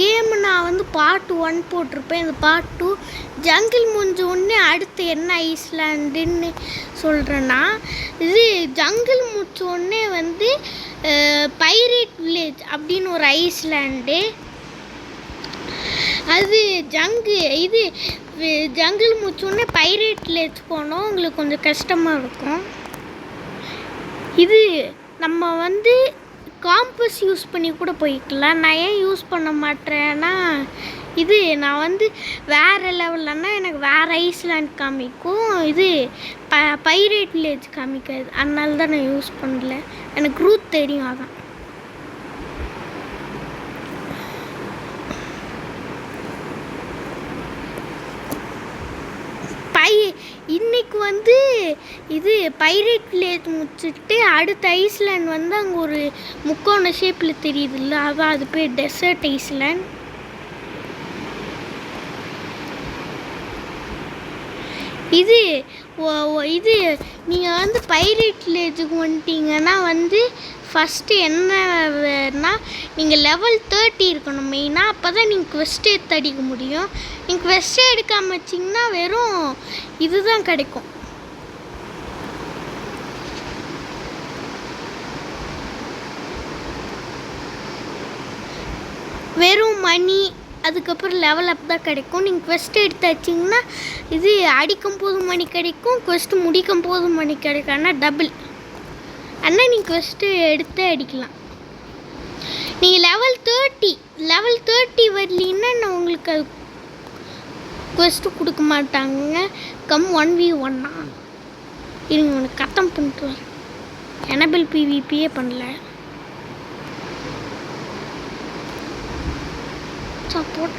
Game நான் வந்து part 1 போட்டிருப்பேன். இந்த பார்ட் 2 ஜங்கிள் முடிஞ்ச உடனே அடுத்து என்ன ஐஸ்லாண்டுன்னு சொல்கிறேன்னா, இது ஜங்கிள் முடிச்ச உடனே வந்து பைரேட் வில்லேஜ் அப்படின்னு ஒரு ஐஸ்லாண்டு. அது ஜங்கிள் முடிச்சோடனே பைரேட் வில்லேஜ் போனோம். உங்களுக்கு கொஞ்சம் கஷ்டமாக இருக்கும். இது நம்ம வந்து காம்பஸ் யூஸ் பண்ணி கூட போய்க்கலாம். நான் ஏன் யூஸ் பண்ண மாட்டேன்னா, இது நான் வந்து வேறு லெவல்லன்னா எனக்கு வேறு ஐஸ்லாண்ட் காமிக்கும், இது பைரேட் வில்லேஜ் காமிக்காது. அதனால தான் நான் யூஸ் பண்ணல. எனக்கு ரூட் தெரியும். அதான் இன்னைக்கு வந்து இது பைரேட் வில்லேஜ் முடிச்சுட்டு அடுத்த ஐஸ்லாண்ட் வந்து அங்கே ஒரு முக்கோண ஷேப்பில் தெரியுதுல்ல, அதான் அது பேர் டெசர்ட் ஐஸ்லாண்ட். இது நீங்கள் வந்து பைரேட் வில்லேஜுக்கு வந்துட்டீங்கன்னா வந்து ஃபஸ்ட்டு என்னன்னா நீங்கள் லெவல் 30 இருக்கணும் மெயினாக. அப்போ தான் நீங்கள் குவெஸ்ட் எடுத்து அடிக்க முடியும். நீங்கள் குவெஸ்ட்டே எடுக்காமல் வச்சிங்கன்னா வெறும் இதுதான் கிடைக்கும். வெறும் மணி, அதுக்கப்புறம் லெவல் அப் தான் கிடைக்கும். நீங்கள் குவெஸ்ட் எடுத்து வச்சிங்கன்னா இது அடிக்கும் போது மணி கிடைக்கும், குவெஸ்ட் முடிக்கும் போது மணி கிடைக்கும். ஆனால் டபுள். ஆனால் நீங்கள் குவெஸ்ட்டு எடுத்து அடிக்கலாம். நீங்கள் லெவல் 30 வரலின்னா நான் உங்களுக்கு அது குவெஸ்ட்டு கொடுக்க மாட்டாங்க. கம் 1v1 இருங்க, உனக்கு கத்தம் பண்ணிட்டு வரேன். எனபிள் பிவிபியே பண்ணல. சப்போர்ட்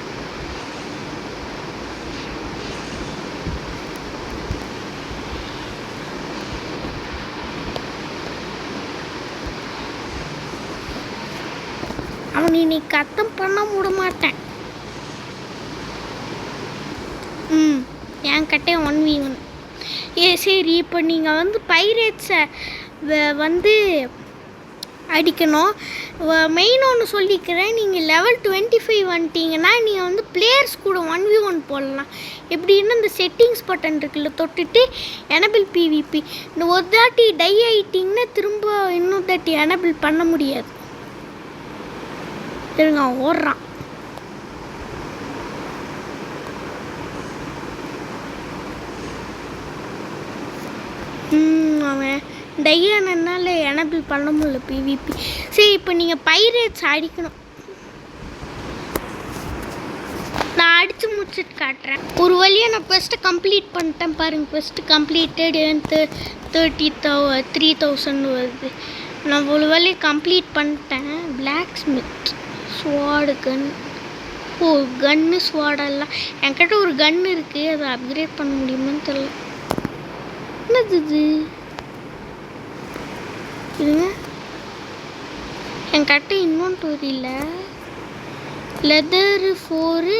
அவன் இன்னைக்கு கத்தம் பண்ண விட மாட்டேன். என் கட்டே 1v1. சரி, இப்போ நீங்கள் வந்து பைரேட்ஸை வந்து அடிக்கணும். மெயின் ஒன்று சொல்லிக்கிறேன், நீங்கள் லெவல் 25 வந்துட்டீங்கன்னா நீங்கள் வந்து பிளேயர்ஸ் கூட 1v1 போடலாம். எப்படின்னா இந்த செட்டிங்ஸ் பட்டன் இருக்குல்ல, தொட்டுட்டு எனபிள் பிவிபி இந்த ஒரு தாட்டி டை ஆகிட்டிங்கன்னா திரும்ப இன்னொரு தாட்டி எனபிள் பண்ண முடியாது. இருங்க, ஓடுறான். அவன் டையானனால எனபிள் பண்ண முடியல பிவிபி. சரி, இப்போ நீங்கள் பைரேட்ஸ் அடிக்கணும். நான் அடித்து முடிச்சுட்டு காட்டுறேன். ஒரு வழியாக நான் ஃபஸ்ட்டு கம்ப்ளீட் பண்ணிட்டேன் பாருங்கள். ஃபஸ்ட்டு கம்ப்ளீட்டட் 30,000 வருது. நான் ஒரு வழியை கம்ப்ளீட் பண்ணிட்டேன். பிளாக் ஸ்மித் ஸ்வாடு கன். கன்னு ஸ்வாடெல்லாம் என்கிட்ட ஒரு கன் இருக்குது. அதை அப்கிரேட் பண்ண முடியுமான்னு தெரியல. என்னது இதுங்க, என்கிட்ட இன்னொன்று தெரியல. Leather 4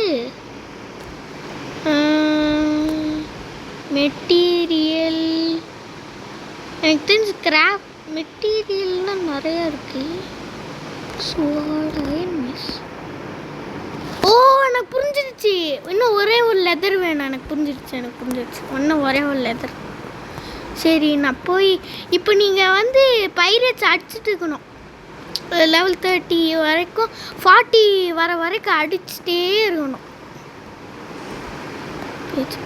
material. எனக்கு தெரிஞ்சு கிராஃப்ட் மெட்டீரியல்லாம் நிறையா இருக்குது. எனக்கு புரிஞ்சிருச்சு. இன்னும் ஒரே ஒரு லெதர் வேணும். எனக்கு புரிஞ்சிருச்சு. இன்னும் ஒரே ஒரு லெதர். சரி, நான் போய் இப்போ நீங்கள் வந்து பைரேட்ஸ் அடிச்சுட்டு இருக்கணும். லெவல் 30 வரைக்கும் 40 வர வரைக்கும் அடிச்சுட்டே இருக்கணும். பேச்சு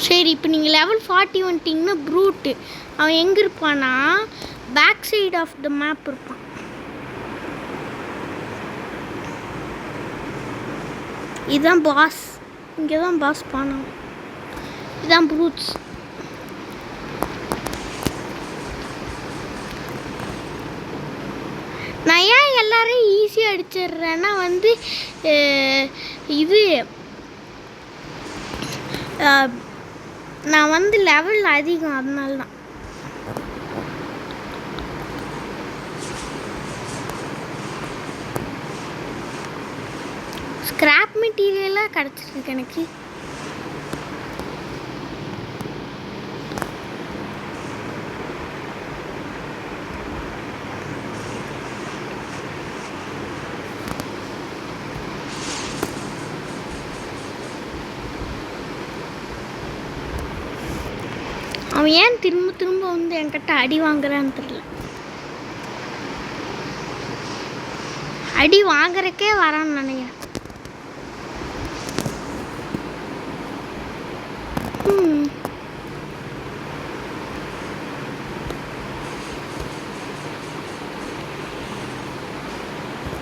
சரி, இப்போ நீங்கள் லெவல் 40 வந்துட்டிங்கன்னா ப்ரூட்டு அவன் எங்கே இருப்பான்னா back side of the map இருப்பான். இதுதான் பாஸ். இங்கே தான் பாஸ் பானம். இதுதான் ப்ரூட்ஸ். நான் ஏன் எல்லாரையும் ஈஸியாக அடிச்சிடுறேன்னா வந்து இது நான் வந்து லெவல் அதிகம், அதனால தான். ஸ்கிராப் மெட்டீரியலாக கிடச்சிருக்கு எனக்கு. அவன் ஏன் திரும்ப திரும்ப வந்து என்கிட்ட அடி வாங்குறான்னு தெரியல. அடி வாங்குறக்கே வரான்னு நினைக்கிறேன்.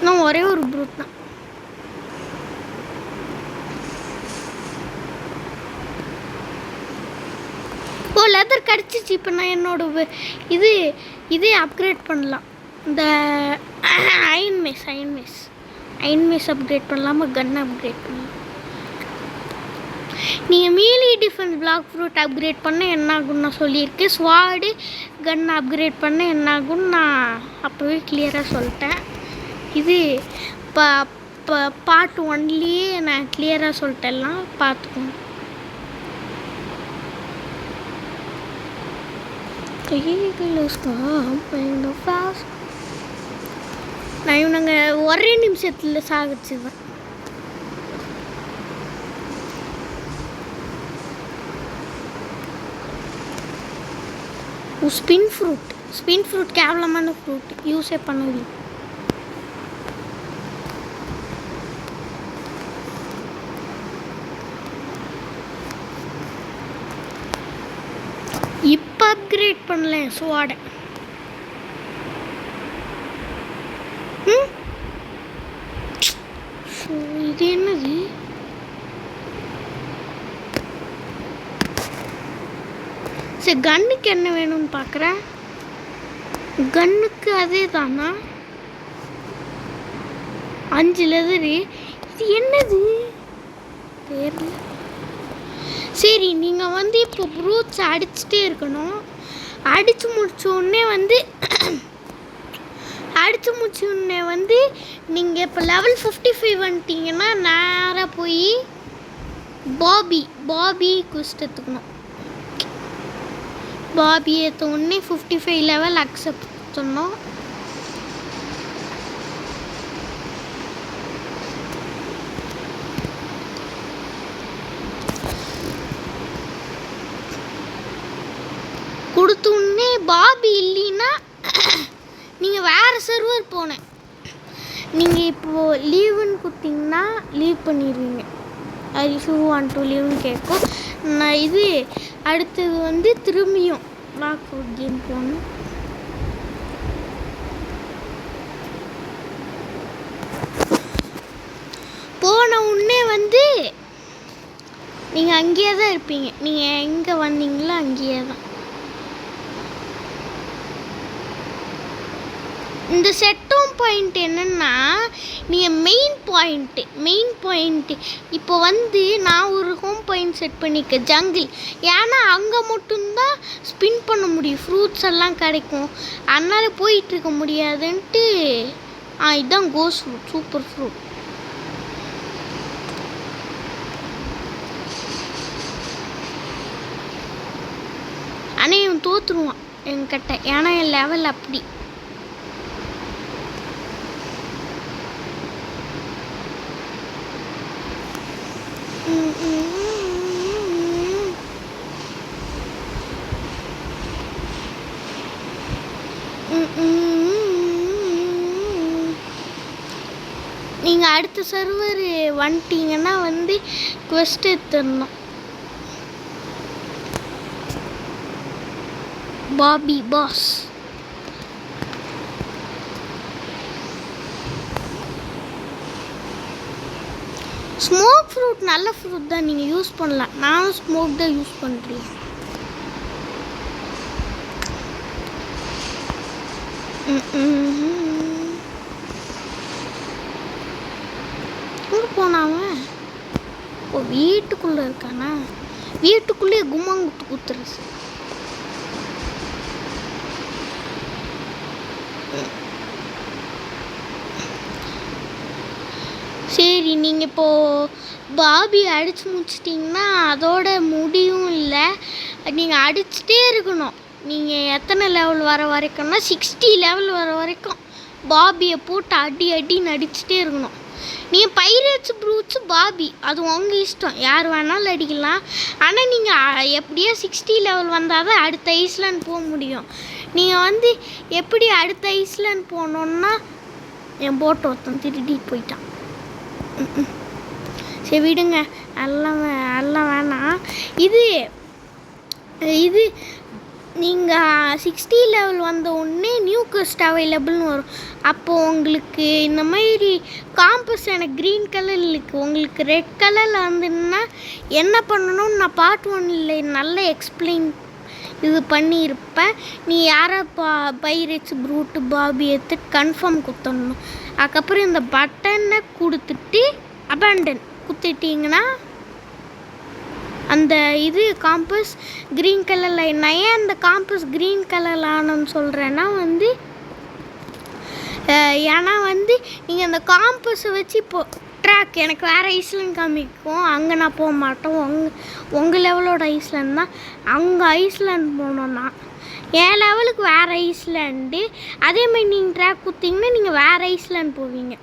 நான் ஒரே ஒரு ப்ரூட் தான். ஓ லெதர் கிடச்சிச்சு. இப்போ நான் என்னோட இதே அப்கிரேட் பண்ணலாம். இந்த அயன் மேஸ் அப்கிரேட் பண்ணலாமா, கன் அப்கிரேட் பண்ணலாம். நீங்கள் melee defence blox fruit upgrade பண்ண என்ன ஆகும்னு நான் சொல்லியிருக்கேன். ஸ்வாடு கன் அப்கிரேட் பண்ண என்ன ஆகும்னு நான் அப்போவே கிளியராக சொல்லிட்டேன். இது பார்ட் 1லேயே நான் கிளியராக சொல்லிட்டேன்லாம், பார்த்துக்கோங்க. நான் இவனுங்க ஒரே நிமிஷத்தில் சாகிச்சுவேன். ஸ்பின் ஃப்ரூட் கேவலமான ஃப்ரூட், யூஸே பண்ணுவீங்க. இப்போ அப்கிரேட் பண்ணல ஸ்வாடை. இது என்னது? சரி, கன்னுக்கு என்ன வேணும்னு பார்க்குறேன். கன்னுக்கு அதே தானா, 5 லெதரு. இது என்னது தெரியல. சரி, நீங்கள் வந்து இப்போ ப்ரூட்ஸ் அடிச்சுட்டே இருக்கணும். அடித்து முடிச்சோடனே வந்து நீங்கள் இப்போ லெவல் 55 வந்துட்டீங்கன்னா நேராக போய் பாபி குஸ்ட் எடுத்துக்கணும். பாபி ஏற்ற உடனே 55 லெவல் அக்செப்ட் சொன்னோம். கொடுத்த உடனே பாபி இல்லைன்னா நீங்கள் வேறு சர்வர் போனேன். நீங்கள் இப்போது லீவுன்னு கொடுத்தீங்கன்னா லீவ் பண்ணிடுவீங்க. அது ஷூ 1 2 லீவுன்னு கேட்கும். நான் இது அடுத்தது வந்து திரும்பியும் பிளாக் ஃபுட் கேம் போகணும். போன உடனே வந்து நீங்கள் அங்கேயே தான் இருப்பீங்க. நீங்கள் எங்கே வந்தீங்களோ அங்கேயே தான். இந்த செட்டும் பாயிண்ட் என்னென்னா, நீங்கள் மெயின் பாயிண்ட்டு இப்போ வந்து நான் ஒரு ஹோம் பாயிண்ட் செட் பண்ணியிருக்கேன், ஜங்கிள். ஏன்னா அங்கே மட்டும்தான் ஸ்பின் பண்ண முடியும், ஃப்ரூட்ஸ் எல்லாம் கிடைக்கும். அதனால் போயிட்டுருக்க முடியாதுன்ட்டு இதுதான் கோஸ் ஃப்ரூட், சூப்பர் ஃப்ரூட். ஆனால் இவன் தோற்றுருவான் என்கிட்ட, ஏன்னா என் லெவல் அப்படி. நீங்கள் அடுத்த சர்வர் வந்துட்டீங்கன்னா வந்து குவெஸ்ட் எடுத்துடணும். Bobby boss. ஸ்மோக் ஃப்ரூட் நல்ல ஃப்ரூட் தான், நீங்கள் யூஸ் பண்ணலாம். நானும் ஸ்மோக் தான் யூஸ் பண்ணுறேன். எங்கே போனாவன்? ஓ, வீட்டுக்குள்ளே இருக்கானா? வீட்டுக்குள்ளே கும்மாங்குத்து குத்துருச்சு. சரி, நீங்கள் இப்போது பாபி அடித்து முடிச்சிட்டிங்கன்னா அதோட முடியும் இல்லை, நீங்கள் அடிச்சுட்டே இருக்கணும். நீங்கள் எத்தனை லெவல் வர வரைக்கும்னா 60 லெவல் வர வரைக்கும் பாபியை போட்டு அடின்னு அடிச்சுட்டே இருக்கணும். நீங்கள் பைரேட்ஸ் ப்ரூட்ஸு பாபி அது உங்கள் இஷ்டம், யார் வேணாலும் அடிக்கலாம். ஆனால் நீங்கள் எப்படியோ 60 லெவல் வந்தால் தான் அடுத்த ஐஸ்லேண்ட் போக முடியும். நீங்கள் வந்து எப்படி அடுத்த ஐஸ்லேண்ட் போனோன்னா என் போட்டை ஒருத்தன் திருடிட்டு போயிட்டான். சரி விடுங்க, எல்லாம் வேணாம். இது நீங்கள் 60 லெவல் வந்த உடனே நியூ quest அவைலபிள்னு வரும். அப்போது உங்களுக்கு இந்த மாதிரி காம்பஸ் எனக்கு க்ரீன் கலரில் இருக்குது, உங்களுக்கு ரெட் கலரில் வந்துன்னா என்ன பண்ணணும்னு நான் பார்ட் 1 நல்லா எக்ஸ்பிளைன் இது பண்ணியிருப்பேன். நீ யாரை பைரேட்ஸ் ப்ரூட்டு பாபி எடுத்துட்டு கன்ஃபார்ம் குத்தணும். அதுக்கப்புறம் இந்த பட்டனை கொடுத்துட்டு அபேண்டன் குத்திட்டிங்கன்னா அந்த இது காம்பஸ் க்ரீன் கலரில். நான் ஏன் அந்த காம்பஸ் க்ரீன் கலரில் ஆனோன்னு சொல்கிறேன்னா வந்து ஏன்னா வந்து நீங்கள் அந்த காம்பஸை வச்சு இப்போ ட்ராக் எனக்கு வேறு ஐஸ்லேண்ட் காமிக்கும், அங்கே நான் போக மாட்டோம். உங்கள் லெவலோட ஐஸ்லேண்ட் தான், அங்கே ஐஸ்லேண்ட் போனோன்னா என் லெவலுக்கு வேறு ஐஸ்லேண்டு. அதேமாதிரி நீங்கள் ட்ராக் குத்திங்கன்னா நீங்கள் வேறு ஐஸ்லேண்ட் போவீங்க.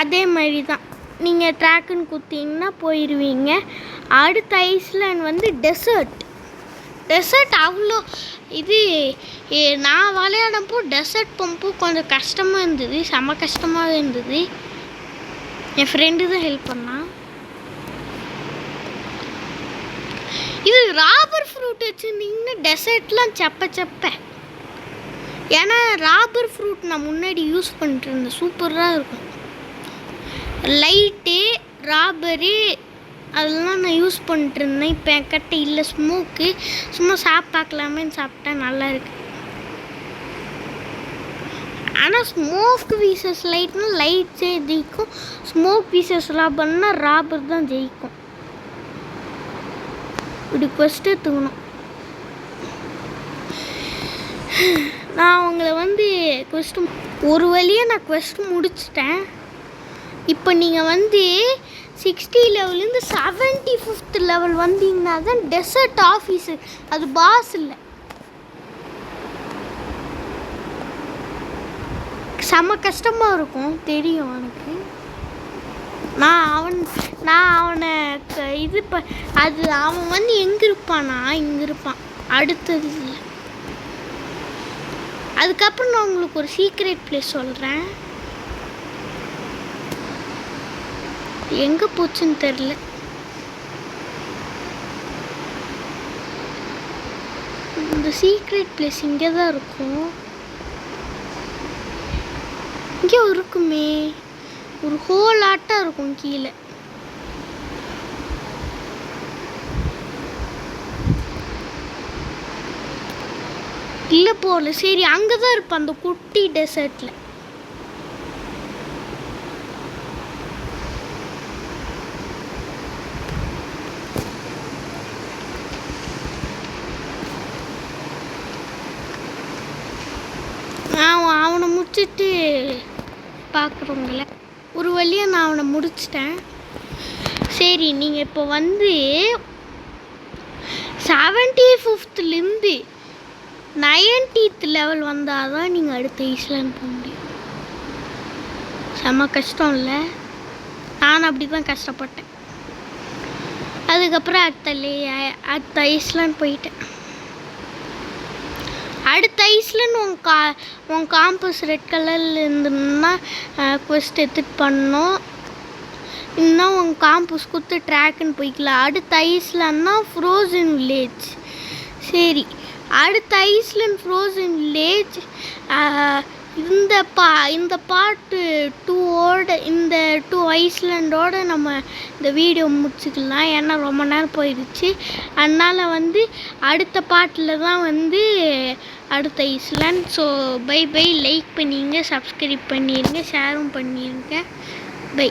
அதே மாதிரி தான் நீங்கள் ட்ராக்குன்னு குத்திங்கன்னா போயிடுவீங்க. அடுத்த ஐஸ்லேண்ட் வந்து டெசர்ட் அவ்வளோ இது நான் விளையாடப்போ டெசர்ட் பம்பு கொஞ்சம் கஷ்டமாக இருந்தது, செம கஷ்டமாக இருந்தது. என் ஃப்ரெண்டு தான் ஹெல்ப் பண்ணான். இது ராபர் ஃப்ரூட் வச்சுருந்தீங்கன்னா டெசர்ட்லாம் செப்ப. ஏன்னா ராபர் ஃப்ரூட் நான் முன்னாடி யூஸ் பண்ணிட்டு இருந்தேன், சூப்பராக இருக்கும். லைட்டு ராபரி அதெல்லாம் நான் யூஸ் பண்ணிட்டுருந்தேன். இப்போ என்கிட்ட இல்லை ஸ்மோக்கு, சும்மா பார்க்கலாமேன்னு சாப்பிட்டேன், நல்லா இருக்கு. ஆனால் ஸ்மோக் வீசஸ் லைட்னா லைட்ஸே ஜெயிக்கும், ஸ்மோக் வீசஸ் ராபர்னா ராபர் தான் ஜெயிக்கும். இப்படி quest எடுத்துக்கணும். நான் உங்களை வந்து ஒரு வழியாக நான் quest முடிச்சிட்டேன். இப்போ நீங்கள் வந்து 60 லெவல்லேருந்து 75th லெவல் வந்தீங்கன்னா தான் டெசர்ட் ஆஃபீஸர், அது பாஸ் இல்லை. செம்ம கஷ்டமாக இருக்கும் தெரியும் எனக்கு. நான் அவனை இது அது அவன் வந்து எங்கே இருப்பானா, இங்கே இருப்பான் அடுத்தது. அதுக்கப்புறம் நான் உங்களுக்கு ஒரு சீக்ரெட் பிளேஸ் சொல்கிறேன், எங்கே போச்சுன்னு தெரில. இந்த சீக்ரெட் பிளேஸ் இங்கே தான் இருக்கும். இங்கே இருக்குமே ஒரு ஹோல் ஆட்டாக இருக்கும் கீழே. இல்லை போகல, சரி அங்கே தான் இருப்பான் அந்த குட்டி டெசர்ட்டில். அவனை முடிச்சுட்டு பார்க்குறவங்கள ஒரு வழியாக நான் அவனை முடிச்சிட்டேன். சரி நீங்கள் இப்போ வந்து 75th 90th லெவல் வந்தால் தான் நீங்கள் அடுத்த ஐஸ்லேண்ட் போக முடியும். செம்ம கஷ்டம் இல்லை? நான் அப்படி தான் கஷ்டப்பட்டேன். அதுக்கப்புறம் அடுத்த ஐஸ்லேண்ட் போயிட்டேன். அடுத்த ஐஸ்லேண்ட் உன் காம்பஸ் ரெட் கலரில் இருந்துன்னா quest எடுத்துகிட்டு பண்ணோம். இன்னும் உன் காம்பஸ் கொடுத்து ட்ராக்குன்னு போய்க்கலாம். அடுத்த ஐஸ்லேண்ட்னா ஃப்ரோசன் வில்லேஜ். சரி, அடுத்த ஐஸ்லேண்ட் ஃப்ரோசன் வில்லேஜ். இந்த பார்ட் 2ஓட இந்த 2 ஐஸ்லேண்டோட நம்ம இந்த வீடியோ முடிச்சுக்கலாம். ஏன்னா ரொம்ப நேரம் போயிடுச்சு. அதனால் வந்து அடுத்த பார்ட்டில் தான் வந்து அடுத்த ஐஸ்லேண்ட். ஸோ பை, லைக் பண்ணிடுங்க, சப்ஸ்கிரைப் பண்ணிடுங்க, ஷேரும் பண்ணிடுங்க. பை.